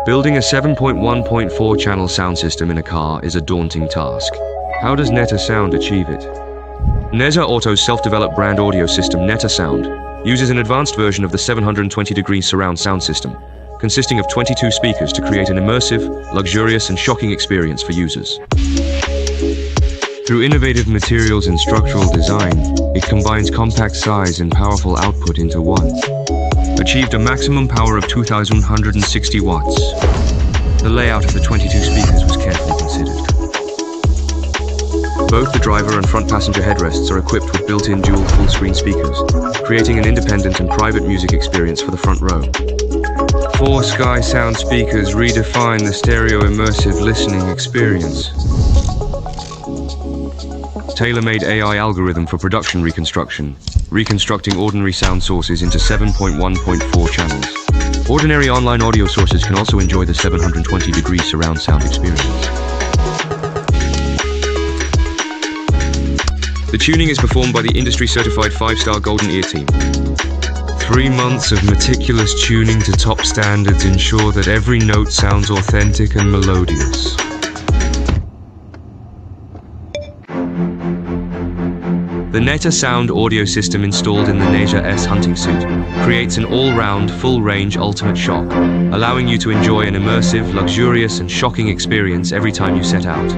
Building a 7.1.4 channel sound system in a car is a daunting task. How does NETA Sound achieve it? NETA Auto's self-developed brand audio system, NETA Sound, uses an advanced version of the 720-degree surround sound system, consisting of 22 speakers to create an immersive, luxurious, and shocking experience for users. Through innovative materials and structural design, it combines compact size and powerful output into one. Achieved a maximum power of 2,160 watts. The layout of the 22 speakers was carefully considered. Both the driver and front passenger headrests are equipped with built-in dual full-screen speakers, creating an independent and private music experience for the front row. 4 Sky Sound speakers redefine the stereo immersive listening experience. Tailor-made AI algorithm for production reconstruction, reconstructing ordinary sound sources into 7.1.4 channels. Ordinary online audio sources can also enjoy the 720-degree surround sound experience. The tuning is performed by the industry-certified 5-star Golden Ear team. 3 months of meticulous tuning to top standards ensure that every note sounds authentic and melodious. The NETA Sound audio system installed in the NETA S hunting suit creates an all-round, full-range ultimate shock, allowing you to enjoy an immersive, luxurious, and shocking experience every time you set out.